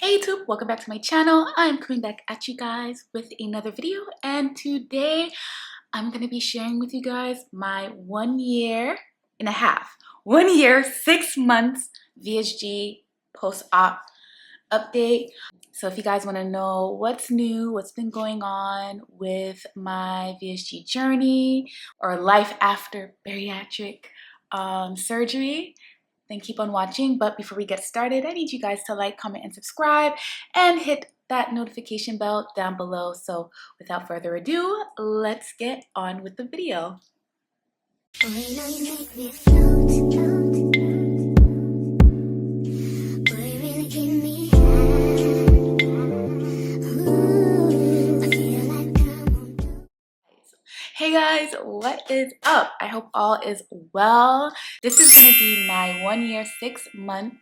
Hey YouTube, welcome back to my channel. I'm coming back at you guys with another video, and today I'm going to be sharing with you guys my 1 year and a half, 1 year, 6 months VSG post-op update. So if you guys want to know what's new, what's been going on with my VSG journey or life after bariatric surgery, then keep on watching. But before we get started, I need you guys to like, comment, and subscribe, and hit that notification bell down below. So without further ado, let's get on with the video. Hey guys, what is up? I hope all is well. This is going to be my 1 year, 6 month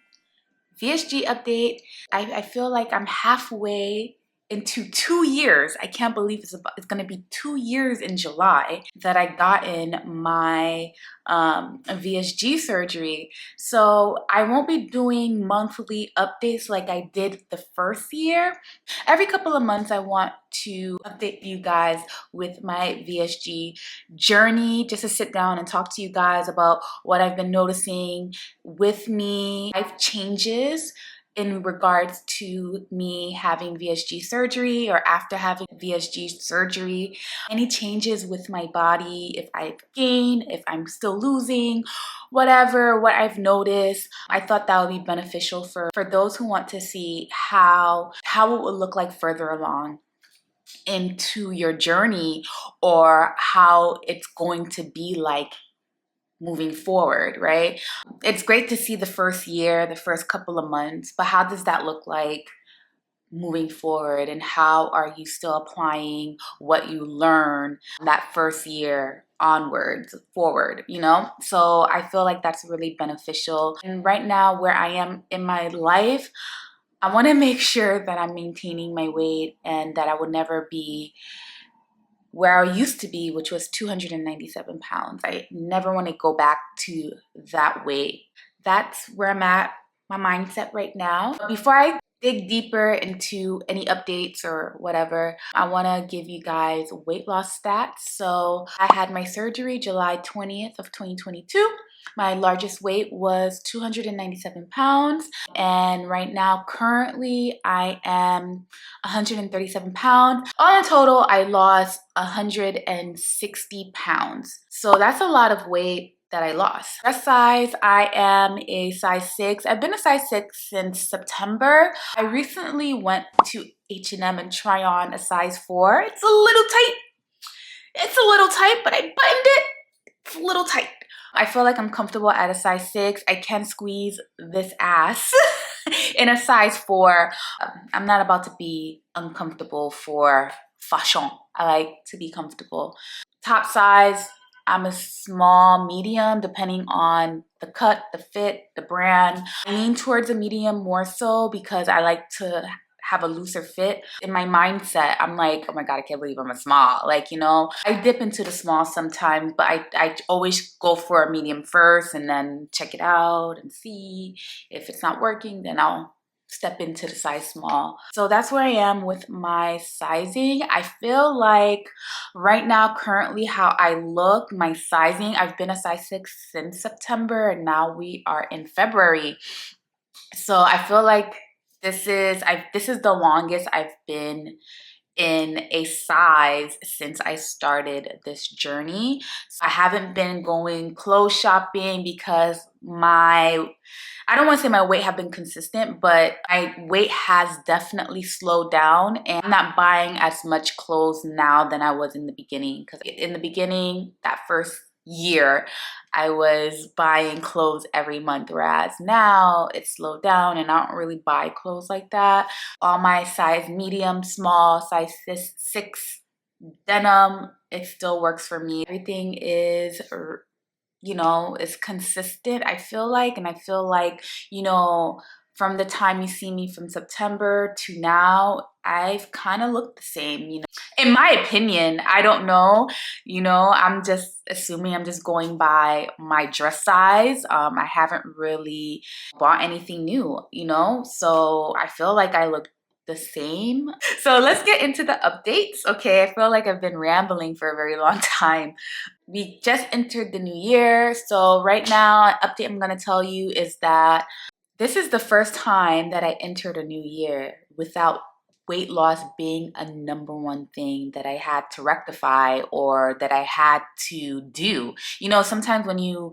VSG update. I feel like I'm halfway into 2 years. I can't believe it's going to be 2 years in July that I got in my VSG surgery. So I won't be doing monthly updates like I did the first year. Every couple of months I want to update you guys with my VSG journey, just to sit down and talk to you guys about what I've been noticing with me, life changes in regards to me having VSG surgery or after having VSG surgery, any changes with my body, if I've gained, if I'm still losing, whatever, what I've noticed. I thought that would be beneficial for those who want to see how it would look like further along into your journey, or how it's going to be like moving forward, right? It's great to see the first year, the first couple of months, but how does that look like moving forward, and how are you still applying what you learned that first year onwards forward, you know? So I feel like that's really beneficial. And right now where I am in my life, I want to make sure that I'm maintaining my weight and that I would never be where I used to be, which was 297 pounds. I never want to go back to that weight. That's where I'm at, my mindset right now. But before I dig deeper into any updates or whatever, I want to give you guys weight loss stats. So I had my surgery July 20th of 2022. My largest weight was 297 pounds. And right now, currently, I am 137 pounds. All in total, I lost 160 pounds. So that's a lot of weight that I lost. Dress size, I am a size 6. I've been a size 6 since September. I recently went to H&M and try on a size 4. It's a little tight. It's a little tight, but I buttoned it. It's a little tight. I feel like I'm comfortable at a size 6. I can squeeze this ass in a size 4. I'm not about to be uncomfortable for fashion. I like to be comfortable. Top size, I'm a small, medium, depending on the cut, the fit, the brand. I lean towards a medium more so because I like to have a looser fit. In my mindset, I'm like, oh my God, I can't believe I'm a small. Like, you know, I dip into the small sometimes, but I always go for a medium first and then check it out and see if it's not working, then I'll step into the size small. So that's where I am with my sizing. I feel like right now, currently how I look, my sizing, I've been a size 6 since September, and now we are in February. So I feel like this is the longest I've been in a size since I started this journey. So I haven't been going clothes shopping because I don't want to say my weight have been consistent, but my weight has definitely slowed down, and I'm not buying as much clothes now than I was in the beginning. Because in the beginning, that first year, I was buying clothes every month, whereas now it's slowed down and I don't really buy clothes like that. All my size medium, small, size 6 denim, it still works for me. Everything is, you know, is consistent, I feel like. And I feel like, you know, from the time you see me from September to now, I've kind of looked the same, you know. In my opinion, I don't know. You know, I'm just assuming, I'm just going by my dress size. I haven't really bought anything new, you know? So I feel like I look the same. So let's get into the updates. Okay, I feel like I've been rambling for a very long time. We just entered the new year. So right now, an update I'm gonna tell you is that this is the first time that I entered a new year without weight loss being a #1 thing that I had to rectify or that I had to do. You know, sometimes when you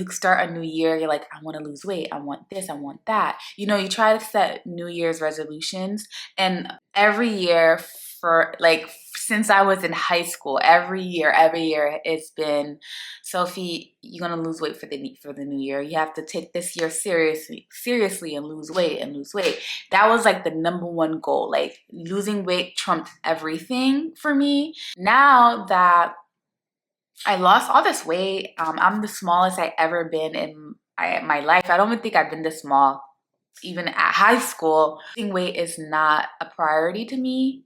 start a new year, you're like, I want to lose weight, I want this, I want that. You know, you try to set New Year's resolutions, and every year for like since I was in high school, every year it's been, Sophie, you're gonna lose weight for the new year. You have to take this year seriously and lose weight and lose weight. That was like the #1 goal. Like losing weight trumped everything for me. Now that I lost all this weight, I'm the smallest I ever been in my life. I don't even think I've been this small even at high school. Losing weight is not a priority to me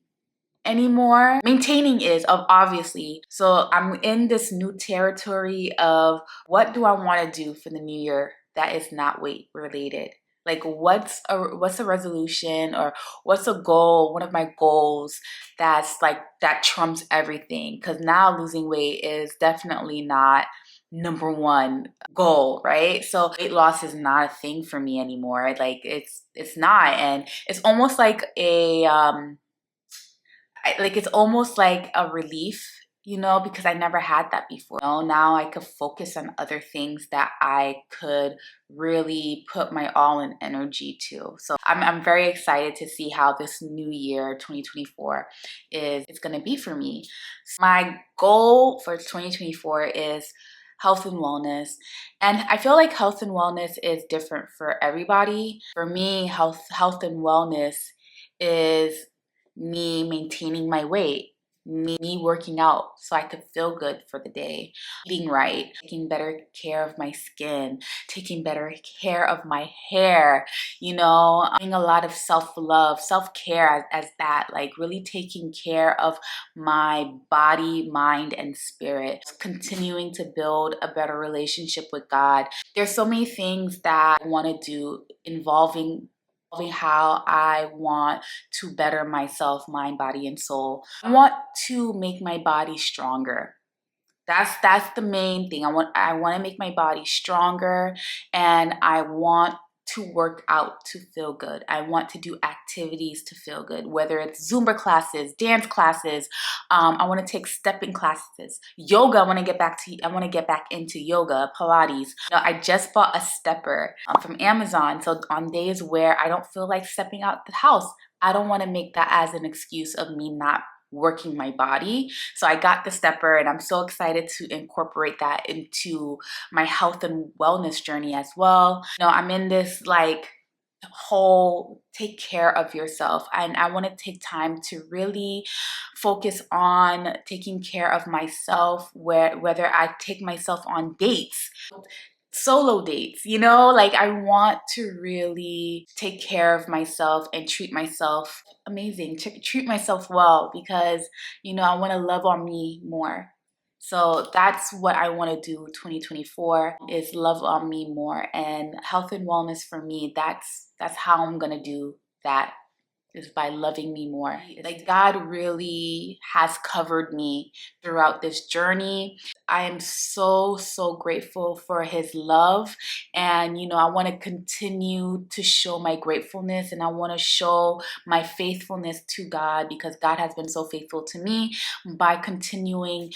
anymore. Maintaining is, obviously. So I'm in this new territory of what do I want to do for the new year that is not weight related. Like what's a resolution, or what's a goal, one of my goals that's like that trumps everything, because now losing weight is definitely not #1 goal, right? So weight loss is not a thing for me anymore. Like it's not. And it's almost like it's almost like a relief, you know, because I never had that before. You know, now I could focus on other things that I could really put my all in energy to. So I'm very excited to see how this new year, 2024, is gonna be for me. So my goal for 2024 is health and wellness. And I feel like health and wellness is different for everybody. For me, health and wellness is me maintaining my weight, me working out so I could feel good for the day, eating right, taking better care of my skin, taking better care of my hair, you know, doing a lot of self-love, self-care as that, like really taking care of my body, mind, and spirit, continuing to build a better relationship with God. There's so many things that I want to do involving how I want to better myself, mind, body, and soul. I want to make my body stronger. That's the main thing. I want to make my body stronger, and I want to work out to feel good. I want to do activities to feel good, whether it's Zumba classes, dance classes. I want to take stepping classes, yoga. I want to get back into yoga, Pilates. You know, I just bought a stepper from Amazon. So on days where I don't feel like stepping out the house, I don't want to make that as an excuse of me not working my body. So I got the stepper, and I'm so excited to incorporate that into my health and wellness journey as well. You know, I'm in this like whole take care of yourself, and I want to take time to really focus on taking care of myself, whether I take myself on dates, solo dates, you know, like I want to really take care of myself and treat myself amazing, treat myself well, because, you know, I want to love on me more. So that's what I want to do 2024, is love on me more. And health and wellness for me, that's how I'm gonna do that, is by loving me more. Like God really has covered me throughout this journey. I am so grateful for his love, and you know, I want to continue to show my gratefulness, and I want to show my faithfulness to God, because God has been so faithful to me, by continuing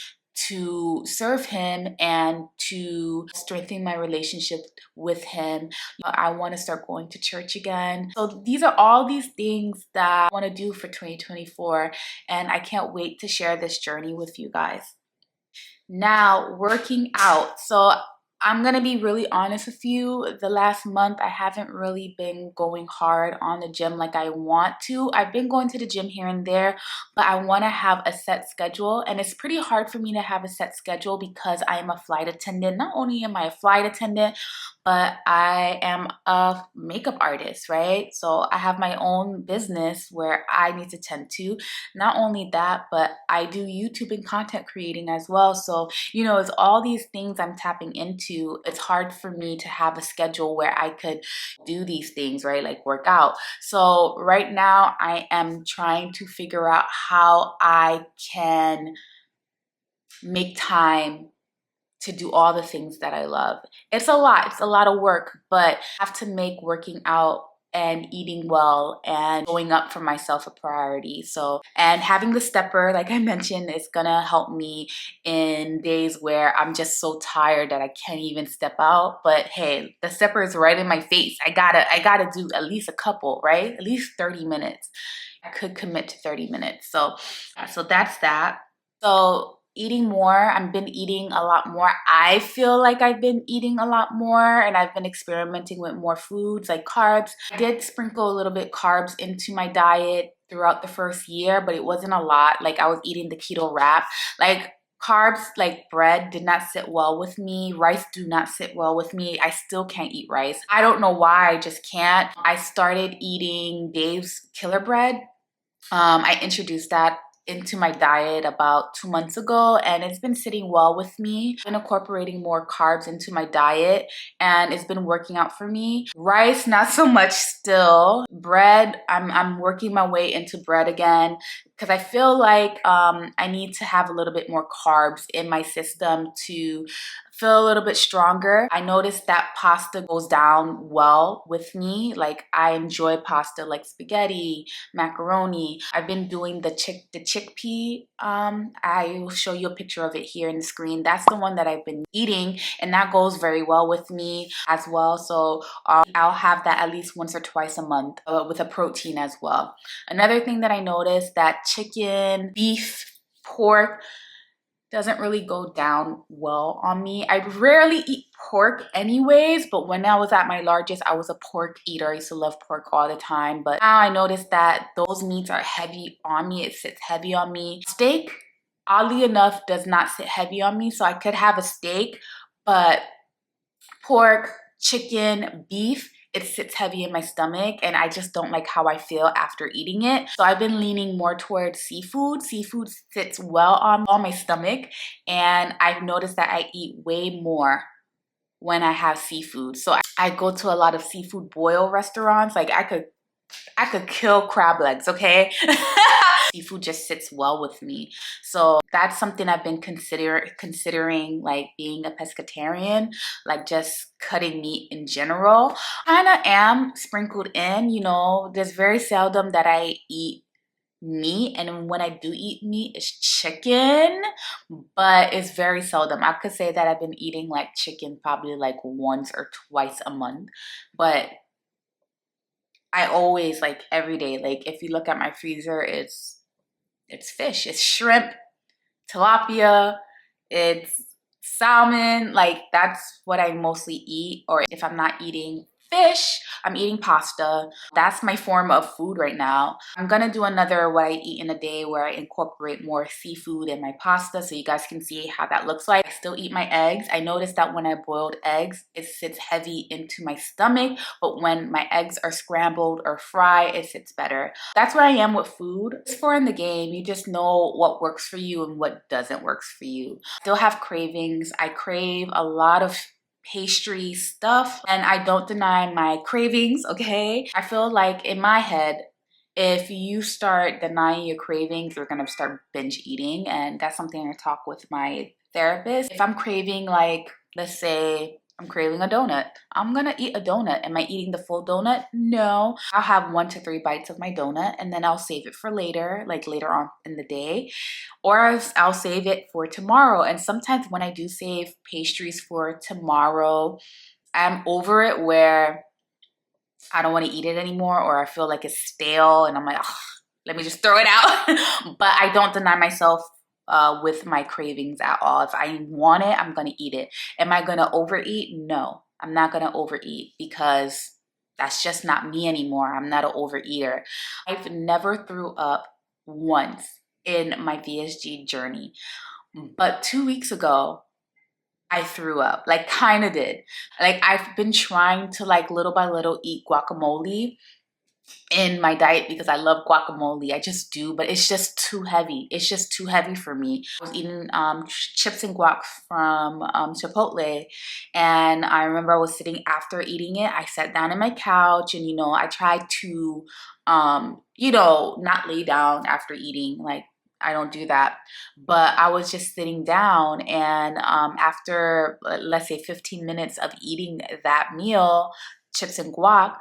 to serve him and to strengthen my relationship with him. I want to start going to church again. So these are all these things that I want to do for 2024, and I can't wait to share this journey with you guys. Now, working out. So I'm gonna be really honest with you. The last month, I haven't really been going hard on the gym like I want to. I've been going to the gym here and there, but I wanna have a set schedule. And it's pretty hard for me to have a set schedule because I am a flight attendant. Not only am I a flight attendant, but I am a makeup artist, right? So I have my own business where I need to tend to. Not only that, but I do YouTube and content creating as well. So, you know, it's all these things I'm tapping into. It's hard for me to have a schedule where I could do these things, right? Like work out. So right now I am trying to figure out how I can make time to do all the things that I love. It's a lot. It's a lot of work, but I have to make working out and eating well and going up for myself a priority. So, and having the stepper, like I mentioned, is gonna help me in days where I'm just so tired that I can't even step out. But hey, the stepper is right in my face. I gotta do at least a couple, right? At least 30 minutes. I could commit to 30 minutes. So that's that. So eating more, I've been eating a lot more. I feel like I've been eating a lot more, and I've been experimenting with more foods like carbs. I did sprinkle a little bit carbs into my diet throughout the first year, but it wasn't a lot. Like I was eating the keto wrap. Like carbs like bread did not sit well with me. Rice do not sit well with me. I still can't eat rice. I don't know why, I just can't. I started eating Dave's Killer Bread. I introduced that into my diet about 2 months ago, and it's been sitting well with me. I've been incorporating more carbs into my diet, and it's been working out for me. Rice, not so much still. Bread, I'm working my way into bread again because I feel like I need to have a little bit more carbs in my system to feel a little bit stronger. I noticed that pasta goes down well with me. Like I enjoy pasta like spaghetti, macaroni. I've been doing the chickpea. I will show you a picture of it here in the screen. That's the one that I've been eating, and that goes very well with me as well. So I'll have that at least once or twice a month with a protein as well. Another thing that I noticed, that chicken, beef, pork doesn't really go down well on me. I rarely eat pork anyways, but when I was at my largest, I was a pork eater. I used to love pork all the time, but now I noticed that those meats are heavy on me. It sits heavy on me. Steak, oddly enough, does not sit heavy on me, so I could have a steak, but pork, chicken, beef, it sits heavy in my stomach, and I just don't like how I feel after eating it. So I've been leaning more towards seafood. Seafood sits well on my stomach, and I've noticed that I eat way more when I have seafood. So I go to a lot of seafood boil restaurants. Like I could kill crab legs, okay? Seafood just sits well with me. So that's something I've been considering, like being a pescatarian, like just cutting meat in general. Kinda am sprinkled in, you know, there's very seldom that I eat meat, and when I do eat meat, it's chicken, but it's very seldom. I could say that I've been eating like chicken probably like once or twice a month, but I always, like every day, like if you look at my freezer, it's fish, it's shrimp, tilapia, it's salmon. Like that's what I mostly eat. Or if I'm not eating fish, I'm eating pasta. That's my form of food right now. I'm gonna do another what I eat in a day where I incorporate more seafood in my pasta so you guys can see how that looks like. I still eat my eggs. I noticed that when I boiled eggs, it sits heavy into my stomach, but when my eggs are scrambled or fried, it sits better. That's where I am with food. It's for in the game. You just know what works for you and what doesn't work for you. Still have cravings. I crave a lot of pastry stuff, and I don't deny my cravings, okay? I feel like in my head, if you start denying your cravings, you're gonna start binge eating, and that's something I talk with my therapist. If I'm craving, like, let's say I'm craving a donut, I'm gonna eat a donut. Am I eating the full donut? No. I'll have 1 to 3 bites of my donut, and then I'll save it for later, like later on in the day, or I'll save it for tomorrow. And sometimes when I do save pastries for tomorrow, I'm over it where I don't want to eat it anymore, or I feel like it's stale and I'm like, oh, let me just throw it out. But I don't deny myself with my cravings at all. If I want it, I'm gonna eat it. Am I gonna overeat? No, I'm not gonna overeat because that's just not me anymore. I'm not an overeater. I've never threw up once in my VSG journey, but 2 weeks ago, I threw up, like kind of did. Like I've been trying to like little by little eat guacamole in my diet because I love guacamole. I just do, but it's just too heavy. It's just too heavy for me. I was eating chips and guac from Chipotle, and I remember I was sitting after eating it. I sat down on my couch, and I tried to not lay down after eating. Like I don't do that, but I was just sitting down, and after let's say 15 minutes of eating that meal, chips and guac,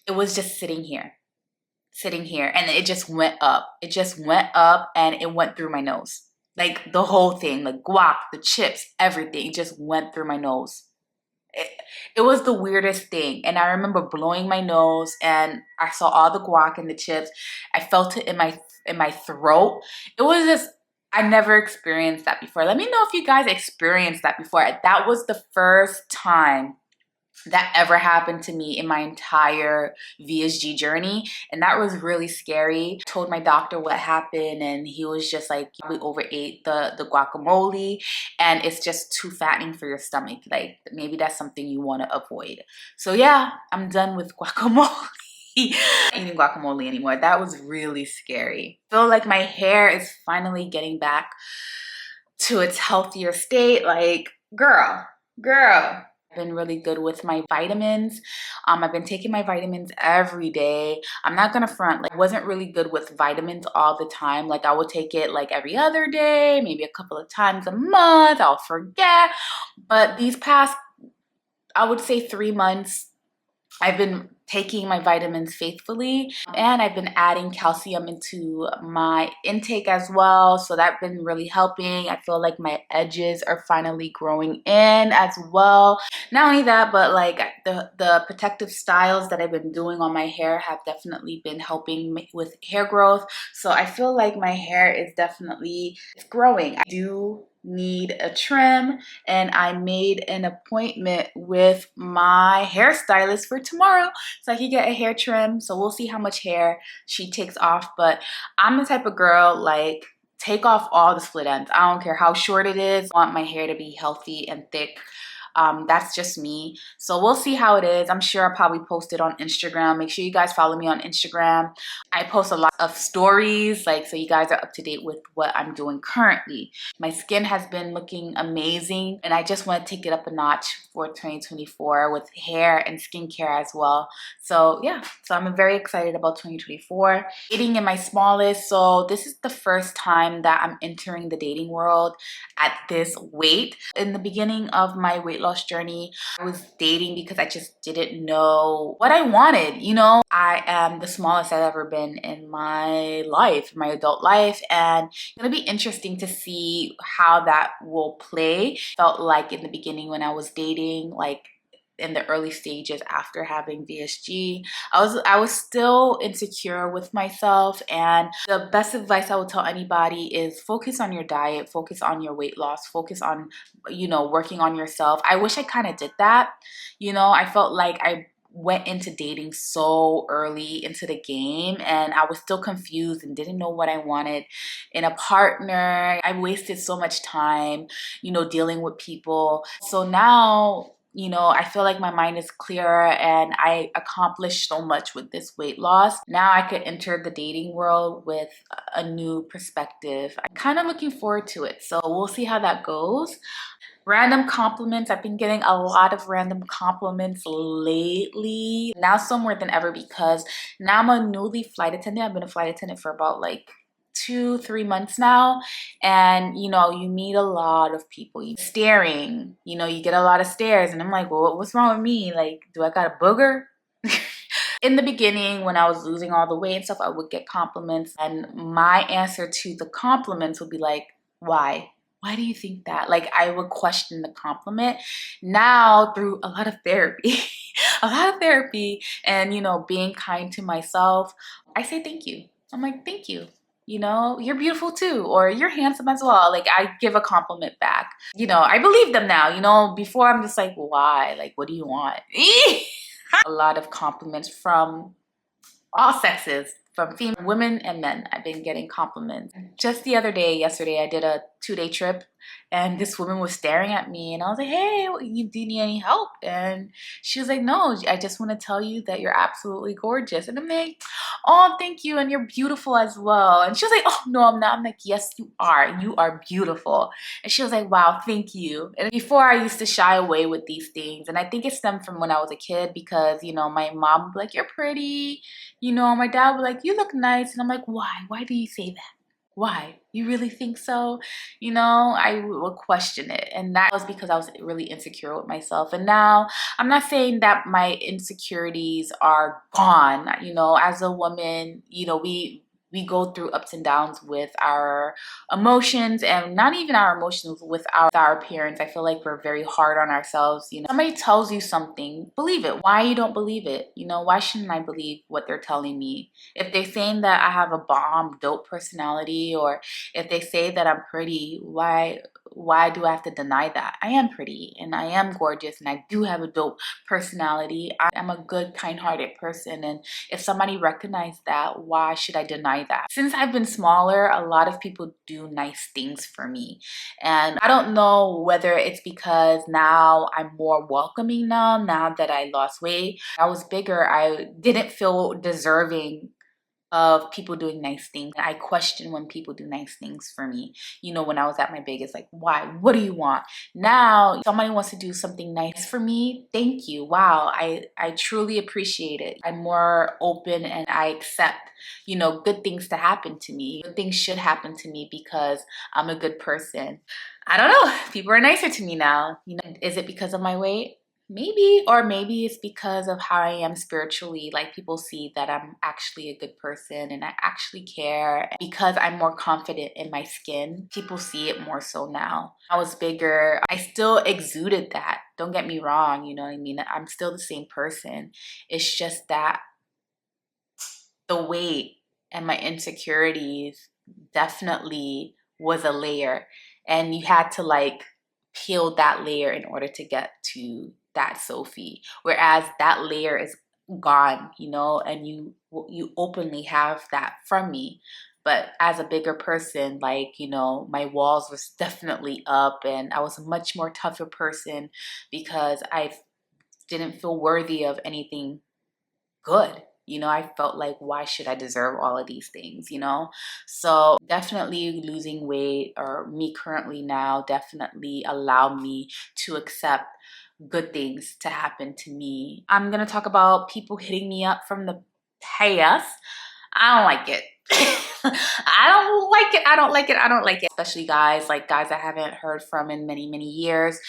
it was just sitting here, and it just went up. It just went up and it went through my nose. Like the whole thing, the guac, the chips, everything just went through my nose. It was the weirdest thing. And I remember blowing my nose and I saw all the guac and the chips. I felt it in my throat. It was just, I never experienced that before. Let me know if you guys experienced that before. That was the first time that ever happened to me in my entire VSG journey, and that was really scary. I told my doctor what happened, and he was just like, we overate the guacamole and it's just too fattening for your stomach. Like maybe that's something you want to avoid. So yeah, I'm done with guacamole. Eating guacamole anymore. That was really scary. I feel like my hair is finally getting back to its healthier state. Like girl, been really good with my vitamins. I've been taking my vitamins every day. I'm not gonna front, like I wasn't really good with vitamins all the time. Like I would take it like every other day, maybe a couple of times a month. I'll forget. But these past, I would say 3 months, I've been taking my vitamins faithfully, and I've been adding calcium into my intake as well. So that's been really helping. I feel like my edges are finally growing in as well. Not only that, but like the protective styles that I've been doing on my hair have definitely been helping me with hair growth. So I feel like my hair is definitely, it's growing. I do need a trim, and I made an appointment with my hairstylist for tomorrow so I can get a hair trim. So we'll see how much hair she takes off, but I'm the type of girl, like, take off all the split ends. I don't care how short it is. I want my hair to be healthy and thick. That's just me. So we'll see how it is. I'm sure I'll probably post it on Instagram. Make sure you guys follow me on Instagram. I post a lot of stories, like, so you guys are up to date with what I'm doing currently. My skin has been looking amazing, and I just want to take it up a notch for 2024 with hair and skincare as well. So yeah, so I'm very excited about 2024. Dating in my smallest, so this is the first time that I'm entering the dating world at this weight. In the beginning of my weight loss journey, I was dating because I just didn't know what I wanted. I am the smallest I've ever been in my life, my adult life, and it's gonna be interesting to see how that will play. Felt like in the beginning when I was dating, like in the early stages after having VSG, I was still insecure with myself, and the best advice I would tell anybody is focus on your diet, focus on your weight loss, focus on working on yourself. I wish I kind of did that. I felt like I went into dating so early into the game, and I was still confused and didn't know what I wanted in a partner. I wasted so much time dealing with people. So now I feel like my mind is clearer, and I accomplished so much with this weight loss. Now I could enter the dating world with a new perspective. I'm kind of looking forward to it. So we'll see how that goes. Random compliments. I've been getting a lot of random compliments lately. Now so more than ever, because now I'm a newly flight attendant. I've been a flight attendant for about like 2-3 months now, and you meet a lot of people. You staring, you get a lot of stares, and I'm like, well, what's wrong with me? Like, do I got a booger? In the beginning, when I was losing all the weight and stuff, I would get compliments, and my answer to the compliments would be like, why? Why do you think that? Like, I would question the compliment. Now, through a lot of therapy, and being kind to myself, I say thank you. I'm like, thank you. you know, you're beautiful too, or you're handsome as well. Like, I give a compliment back. You know, I believe them now. You know, before I'm just like, why? Like, what do you want? A lot of compliments from all sexes, from female, women and men. I've been getting compliments. Just the other day, yesterday, I did a 2-day trip, and this woman was staring at me, and I was like, hey, do you need any help? And she was like, no, I just want to tell you that you're absolutely gorgeous. And I'm like, oh, thank you, and you're beautiful as well. And she was like, oh, no, I'm not. I'm like, yes, you are beautiful. And she was like, wow, thank you. And before, I used to shy away with these things, and I think it stemmed from when I was a kid, because, you know, my mom would be like, you're pretty, you know, my dad would be like, you look nice. And I'm like, why do you say that? Why? You really think so? You know, I would question it. And that was because I was really insecure with myself. And now, I'm not saying that my insecurities are gone. You know, as a woman, you know, we go through ups and downs with our emotions, and not even our emotions, with our appearance. I feel like we're very hard on ourselves. You know, somebody tells you something, believe it. Why you don't believe it? You know, why shouldn't I believe what they're telling me? If they're saying that I have a bomb, dope personality, or if they say that I'm pretty, why do I have to deny that? I am pretty, and I am gorgeous, and I do have a dope personality. I'm a good, kind-hearted person, and if somebody recognized that, why should I deny that? Since I've been smaller, a lot of people do nice things for me, and I don't know whether it's because now I'm more welcoming now that I lost weight. I was bigger, I didn't feel deserving of people doing nice things. I question when people do nice things for me. You know, when I was at my biggest, like, why? What do you want? Now, somebody wants to do something nice for me. Thank you. Wow, I truly appreciate it. I'm more open, and I accept, you know, good things to happen to me. Good things should happen to me because I'm a good person. I don't know. People are nicer to me now. You know, is it because of my weight? Maybe, or maybe it's because of how I am spiritually. Like, people see that I'm actually a good person and I actually care. Because I'm more confident in my skin, people see it more so now. I was bigger, I still exuded that. Don't get me wrong, you know what I mean? I'm still the same person. It's just that the weight and my insecurities definitely was a layer, and you had to like peel that layer in order to get to that Sophie, whereas that layer is gone, you know, and you openly have that from me. But as a bigger person, like, you know, my walls was definitely up, and I was a much more tougher person because I didn't feel worthy of anything good. You know, I felt like, why should I deserve all of these things, you know? So definitely losing weight, or me currently now, definitely allowed me to accept good things to happen to me. I'm gonna talk about people hitting me up from the past. I don't like it. I don't like it. I don't like it. I don't like it. Especially guys, like guys I haven't heard from in many, many years.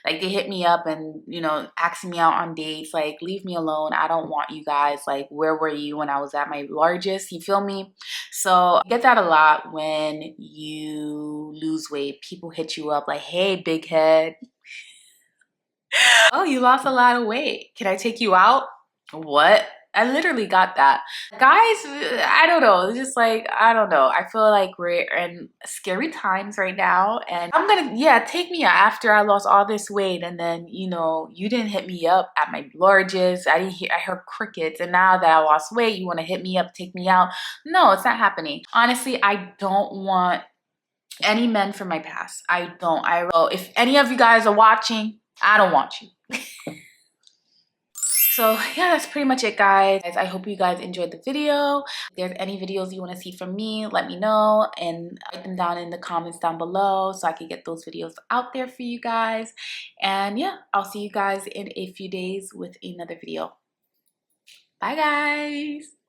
Like, they hit me up and, you know, asking me out on dates. Like, leave me alone. I don't want you guys. Like, where were you when I was at my largest? You feel me? So I get that a lot when you lose weight. People hit you up like, hey, big head. Oh, you lost a lot of weight. Can I take you out? What? I literally got that. Guys, I don't know. It's just like, I don't know. I feel like we're in scary times right now. And I'm gonna, yeah, take me out after I lost all this weight. And then, you know, you didn't hit me up at my largest. I heard crickets. And now that I lost weight, you want to hit me up, take me out. No, it's not happening. Honestly, I don't want any men from my past. I don't. If any of you guys are watching, I don't want you. So yeah, that's pretty much it, guys. I hope you guys enjoyed the video. If there's any videos you want to see from me, let me know and write them down in the comments down below so I can get those videos out there for you guys. And yeah, I'll see you guys in a few days with another video. Bye, guys.